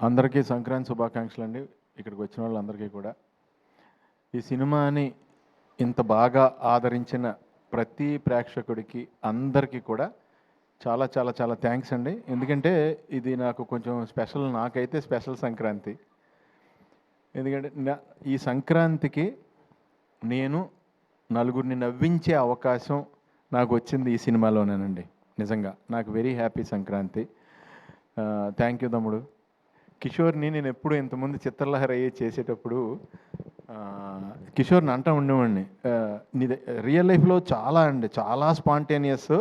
అందరికీ సంక్రాంతి శుభాకాంక్షలు అండి. ఇక్కడికి వచ్చిన వాళ్ళందరికీ కూడా. ఈ సినిమాని ఇంత బాగా ఆదరించిన ప్రతి ప్రేక్షకుడికి అందరికీ కూడా చాలా చాలా చాలా థ్యాంక్స్ అండి. ఎందుకంటే ఇది నాకు కొంచెం స్పెషల్, నాకైతే స్పెషల్ సంక్రాంతి. ఎందుకంటే ఈ సంక్రాంతికి నేను నలుగురిని నవ్వించే అవకాశం నాకు వచ్చింది ఈ సినిమాలోనేనండి. నిజంగా నాకు very happy Sankranti. Thank you తమ్ముడు. కిషోర్ని నేను ఎప్పుడు ఇంతకుముందు చిత్రలహరి అయ్యి చేసేటప్పుడు కిషోర్ని అంటూ ఉండేవాడిని, నీది రియల్ లైఫ్లో చాలా స్పాంటేనియస్.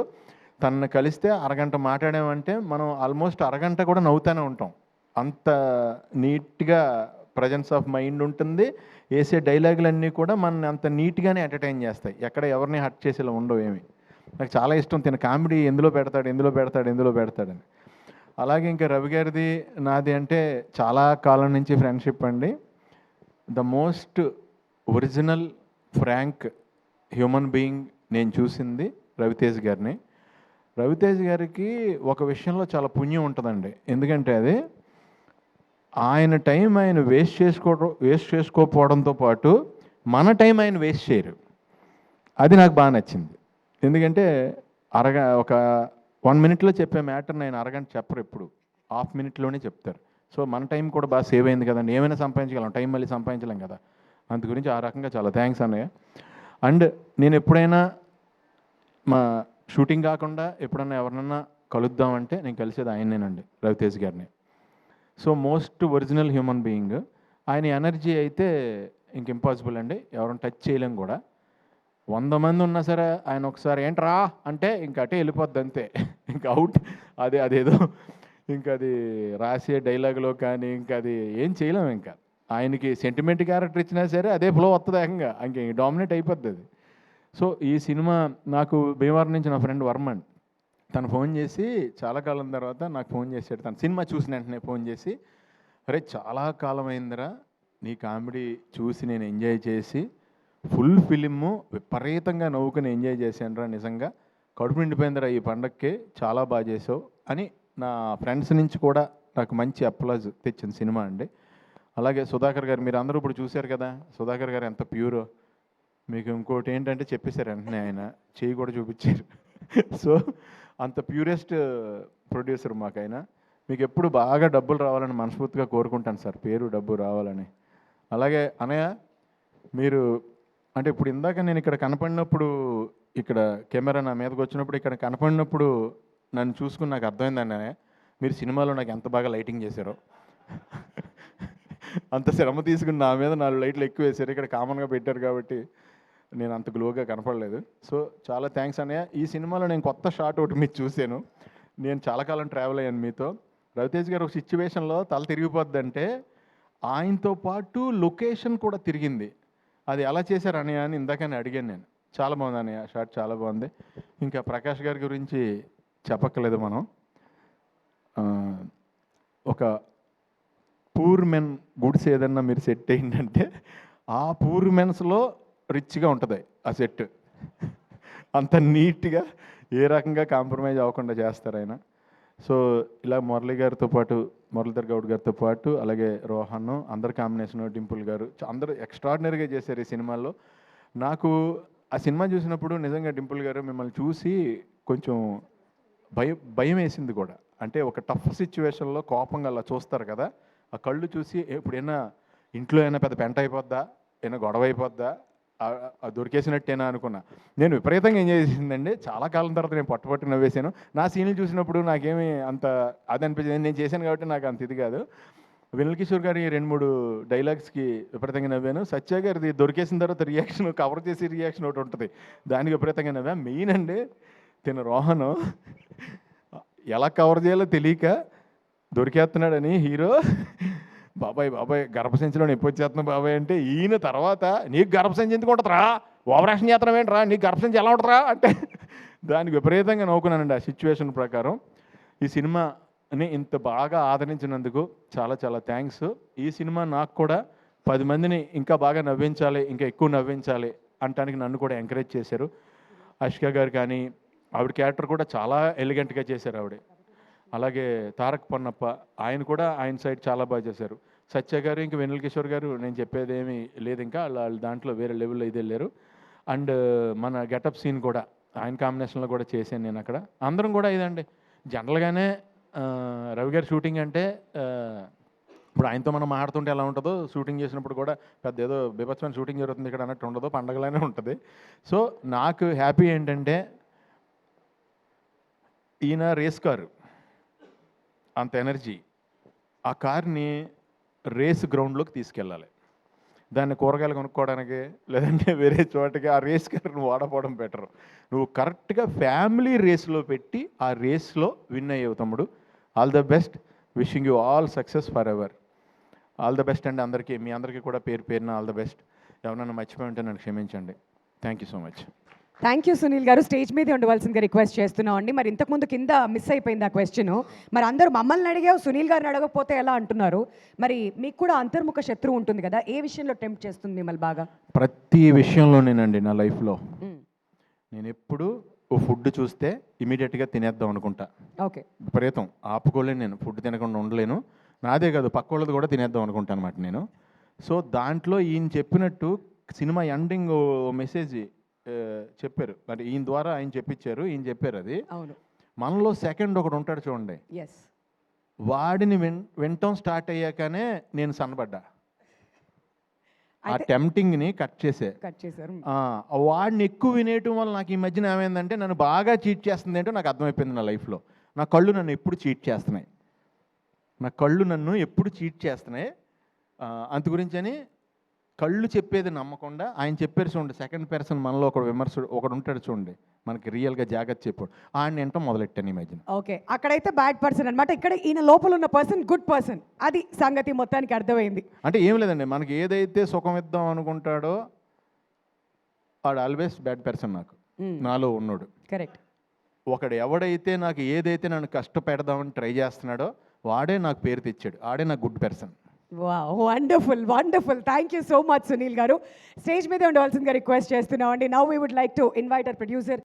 తనను కలిస్తే అరగంట మాట్లాడామంటే మనం ఆల్మోస్ట్ అరగంట కూడా నవ్వుతూనే ఉంటాం. అంత నీట్గా ప్రజెన్స్ ఆఫ్ మైండ్ ఉంటుంది. వేసే డైలాగులన్నీ కూడా మన అంత నీట్గానే ఎంటర్టైన్ చేస్తాయి. ఎక్కడ ఎవరిని హర్ట్ చేసేలా ఉండవు ఏమి. నాకు చాలా ఇష్టం తిన కామెడీ ఎందులో పెడతాడని. అలాగే ఇంకా రవి గారిది నాది అంటే చాలా కాలం నుంచి ఫ్రెండ్షిప్ అండి. The most original frank human being నేను చూసింది రవితేజ్ గారిని. రవితేజ్ గారికి ఒక విషయంలో చాలా పుణ్యం ఉంటుందండి. ఎందుకంటే అది ఆయన టైం ఆయన వేస్ట్ చేసుకోకపోవడంతో పాటు మన టైం ఆయన వేస్ట్ చేయరు. అది నాకు బాగా నచ్చింది. ఎందుకంటే ఒక 1 minute చెప్పే మ్యాటర్ని ఆయన అరగంట చెప్పరు, ఎప్పుడు ½ minute చెప్తారు. సో మన టైం కూడా బాగా సేవ్ అయింది కదండి. ఏమైనా సంపాదించగలం, టైం మళ్ళీ సంపాదించలేం కదా. అందు గురించి ఆ రకంగా చాలా థ్యాంక్స్ అన్నయ్య. అండ్ నేను ఎప్పుడైనా మా షూటింగ్ కాకుండా ఎప్పుడన్నా ఎవరినన్నా కలుద్దామంటే నేను కలిసేది ఆయనేనండి, రవితేజ్ గారిని. So most original human being. ఆయన ఎనర్జీ అయితే ఇంక ఇంపాసిబుల్ అండి, ఎవరిని టచ్ చేయలేం కూడా. 100 మంది ఉన్నా సరే ఆయన ఒకసారి ఏంట్రా అంటే ఇంకా అటే వెళ్ళిపోద్ది అంతే, ఇంకా అవుట్. అదేదో ఇంకా అది రాసే డైలాగులో కానీ ఇంకా అది ఏం చేయలేము. ఇంకా ఆయనకి సెంటిమెంట్ క్యారెక్టర్ ఇచ్చినా సరే అదే ఫ్లో వస్తుంది, ఏకంగా ఇంక డామినేట్ అయిపోద్ది అది. సో ఈ సినిమా నాకు భీమవరం నుంచి నా ఫ్రెండ్ వర్మన్ తను ఫోన్ చేసి చాలా కాలం తర్వాత నాకు ఫోన్ చేశాడు. తను సినిమా చూసిన వెంటనే ఫోన్ చేసి, అరే చాలా కాలం అయిందిరా నీ కామెడీ చూసి నేను ఎంజాయ్ చేసి ఫుల్ ఫిలిము విపరీతంగా నవ్వుకుని ఎంజాయ్ చేశానురా, నిజంగా కడుపు నిండిపోయిందిరా ఈ పండగకి, చాలా బాగా చేసావు అని నా ఫ్రెండ్స్ నుంచి కూడా నాకు మంచి అప్లాజ్ తెచ్చిన సినిమా అండి. అలాగే సుధాకర్ గారు, మీరు అందరూ ఇప్పుడు చూశారు కదా సుధాకర్ గారు ఎంత ప్యూరో. మీకు ఇంకోటి ఏంటంటే చెప్పేశారు వెంటనే, ఆయన చేయి కూడా చూపించారు. సో అంత ప్యూరెస్ట్ ప్రొడ్యూసర్ మాకు ఆయన. మీకు ఎప్పుడు బాగా డబ్బులు రావాలని మనస్ఫూర్తిగా కోరుకుంటాను సార్, పేరు డబ్బు రావాలని. అలాగే అనయ్య, మీరు అంటే ఇప్పుడు ఇందాక నేను ఇక్కడ కనపడినప్పుడు, ఇక్కడ కెమెరా నా మీదకి వచ్చినప్పుడు ఇక్కడ కనపడినప్పుడు నన్ను చూసుకుని నాకు అర్థమైందండి, మీరు సినిమాలో నాకు ఎంత బాగా లైటింగ్ చేశారో. అంత శ్రమ తీసుకుని నా మీద 4 లైట్లు ఎక్కువ వేశారు. ఇక్కడ కామన్గా పెట్టారు కాబట్టి నేను అంత గ్లోగా కనపడలేదు. సో చాలా థ్యాంక్స్ అన్నయ్య. ఈ సినిమాలో నేను కొత్త షాట్ ఒకటి మీరు చూశాను. నేను చాలా కాలం ట్రావెల్ అయ్యాను మీతో. రవితేజ్ గారు ఒక సిచ్యువేషన్లో తల తిరిగిపోద్దంటే ఆయనతో పాటు లొకేషన్ కూడా తిరిగింది. అది ఎలా చేశారు అన్నయ్య అని ఇందాకనే అడిగాను నేను. చాలా బాగుంది అన్నయ్య, షాట్ చాలా బాగుంది. ఇంకా ప్రకాష్ గారి గురించి చెప్పక్కలేదు మనం. ఒక పూర్ మెన్ గుడ్స్ ఏదన్నా మీరు సెట్ అయిందంటే ఆ పూర్ మెన్స్లో రిచ్గా ఉంటుంది ఆ సెట్. అంత నీట్గా ఏ రకంగా కాంప్రమైజ్ అవ్వకుండా చేస్తారు ఆయన. సో ఇలా మురళీధర్ గౌడ్ గారితో పాటు అలాగే రోహన్, అందరు కాంబినేషన్, డింపుల్ గారు అందరూ ఎక్స్ట్రాడినరీగా చేశారు ఈ సినిమాలో. నాకు ఆ సినిమా చూసినప్పుడు నిజంగా డింపుల్ గారు మిమ్మల్ని చూసి కొంచెం భయం వేసింది కూడా. అంటే ఒక టఫ్ సిచ్యువేషన్లో కోపంగా అలా చూస్తారు కదా, ఆ కళ్ళు చూసి ఎప్పుడైనా ఇంట్లో అయినా పెద్ద పెంట అయిపోద్దా, ఏమైనా గొడవ అయిపోద్దా, దొరికేసినట్టేనా అనుకున్నా. నేను విపరీతంగా ఎంజాయ్ చేసిందండి. చాలా కాలం తర్వాత నేను పట్టుపట్టు నవ్వేశాను. నా సీన్లు చూసినప్పుడు నాకేమీ అంత అది అనిపించింది, నేను చేశాను కాబట్టి నాకు అంత ఇది కాదు. వెన్నెల కిషోర్ గారి 2-3 డైలాగ్స్కి విపరీతంగా నవ్వాను. సత్య గారిది దొరికేసిన తర్వాత రియాక్షన్, కవర్ చేసి రియాక్షన్ ఒకటి ఉంటుంది, దానికి విపరీతంగా నవ్వా. మెయిన్ అండి తిన రోహన్ ఎలా కవర్ చేయాలో తెలియక దొరికేస్తున్నాడని హీరో, బాబాయ్ గర్భసంచిలో ఎప్పుడు వచ్చేస్తున్నా బాబాయ్ అంటే, ఈయన తర్వాత నీకు గర్భసంచి ఎందుకు ఉంటుందిరా, ఓవరాక్షన్ చేస్తున్నావు ఏంట్రా, నీకు గర్భసంచి ఎలా ఉంటుందిరా అంటే దానికి విపరీతంగా నవ్వుకున్నానండి ఆ సిచ్యువేషన్ ప్రకారం. ఈ సినిమాని ఇంత బాగా ఆదరించినందుకు చాలా చాలా థ్యాంక్స్. ఈ సినిమా నాకు కూడా 10 మందిని ఇంకా బాగా నవ్వించాలి, ఇంకా ఎక్కువ నవ్వించాలి అంటానికి నన్ను కూడా ఎంకరేజ్ చేశారు. అష్క గారు కానీ, ఆవిడ క్యారెక్టర్ కూడా చాలా ఎలిగెంట్గా చేశారు ఆవిడ. అలాగే తారక్ పొన్నప్ప ఆయన కూడా ఆయన సైడ్ చాలా బాగా చేశారు. సత్య గారు ఇంకా వెన్నెల కిషోర్ గారు నేను చెప్పేది ఏమీ లేదు, ఇంకా వాళ్ళు దాంట్లో వేరే లెవెల్లో ఇది వెళ్ళారు. అండ్ మన గెటప్ సీన్ కూడా ఆయన కాంబినేషన్లో కూడా చేశాను నేను అక్కడ. అందరం కూడా ఇదండి జనరల్గానే రవి గారి షూటింగ్ అంటే ఇప్పుడు ఆయనతో మనం మాట్లాడుతుంటే ఎలా ఉంటుందో, షూటింగ్ చేసినప్పుడు కూడా పెద్ద ఏదో బీభత్సమైన షూటింగ్ జరుగుతుంది ఇక్కడ అన్నట్టు ఉండదు, పండగలానే ఉంటుంది. సో నాకు హ్యాపీ ఏంటంటే ఈయన రేస్ కారు అంత ఎనర్జీ, ఆ కార్ని రేస్ గ్రౌండ్లోకి తీసుకెళ్ళాలి. దాన్ని కూరగాయలు కొనుక్కోవడానికి లేదంటే వేరే చోటకి ఆ రేస్ కార్ని వాడపోవడం బెటరు. నువ్వు కరెక్ట్గా ఫ్యామిలీ రేస్లో పెట్టి ఆ రేస్లో విన్ అయ్యేవు తమ్ముడు. All the best, wishing you all success for ever. All the best అండి అందరికీ, మీ అందరికీ కూడా పేరు పేరున ఆల్ ద బెస్ట్. ఎవరైనా మర్చిపోయి ఉంటే నన్ను క్షమించండి. Thank you so much. Thank you Sunil గారు. స్టేజ్ మీదే ఉండవలసిందిగా రిక్వెస్ట్ చేస్తున్నాం అండి. మరి ఇంతకుముందు కింద మిస్ అయిపోయింది ఆ క్వశ్చన్. మరి అందరూ మమ్మల్ని అడిగావు, సునీల్ గారిని అడగకపోతే ఎలా అంటున్నారు. మరి మీకు కూడా అంతర్ముఖ శత్రువు ఉంటుంది కదా, ఏ విషయంలో టెంప్ట్ చేస్తుంది మిమ్మల్ని బాగా? ప్రతి విషయంలోనేనండి నా లైఫ్లో. నేను ఎప్పుడు ఓ ఫుడ్ చూస్తే ఇమీడియట్గా తినేద్దాం అనుకుంటా. ఓకే. విపరీతం ఆపుకోలేను, నేను ఫుడ్ తినకుండా ఉండలేను. నాదే కాదు పక్క వాళ్ళది కూడా తినేద్దాం అనుకుంటాను అనమాట నేను. సో దాంట్లో ఈయన చెప్పినట్టు సినిమా ఎండింగ్ మెసేజ్ చెప్పారు, మరి ఈయన ద్వారా ఆయన చెప్పించారు, ఈయన చెప్పారు అది. అవును. మనలో సెకండ్ ఒకడు ఉంటాడు చూడండి, ఎస్, వాడిని వినటం స్టార్ట్ అయ్యాకనే నేను సన్నబడ్డా. ఆ టెంప్టింగ్ని కట్ చేశారు. వాడిని ఎక్కువ వినేయటం వల్ల నాకు ఈ మధ్యన ఏమైందంటే నన్ను బాగా చీట్ చేస్తుంది ఏంటో నాకు అర్థమైపోయింది నా లైఫ్లో. నా కళ్ళు నన్ను ఎప్పుడు చీట్ చేస్తున్నాయి, అంత గురించని కళ్ళు చెప్పేది నమ్మకుండా ఆయన చెప్పారు చూడండి, సెకండ్ పర్సన్ మనలో ఒకడు ఉంటాడు చూడండి, మనకి రియల్గా జాగ్రత్త చెప్పాడు, ఆయన వింటాం మొదలెట్టాను ఈ మధ్యన. ఓకే, అక్కడైతే బ్యాడ్ పర్సన్ అనమాట, ఇక్కడ ఈయన లోపల ఉన్న పర్సన్ గుడ్ పర్సన్. అది సంగతి మొత్తానికి అర్థమైంది. అంటే ఏం లేదండి, మనకి ఏదైతే సుఖం ఇద్దాం అనుకుంటాడో వాడు ఆల్వేస్ బ్యాడ్ పర్సన్ నాకు, నాలో ఉన్నాడు. కరెక్ట్. ఒకడు ఎవడైతే నాకు ఏదైతే నన్ను కష్టపెడదామని ట్రై చేస్తున్నాడో వాడే నాకు పేరు తెచ్చాడు, ఆడే నాకు good person. Wow, wonderful wonderful. Thank you so much Sunil గారు. స్టేజ్ మీద ఉండవలసిందిగా రిక్వెస్ట్ చేస్తున్నాం అండి. Now we would like to invite our producer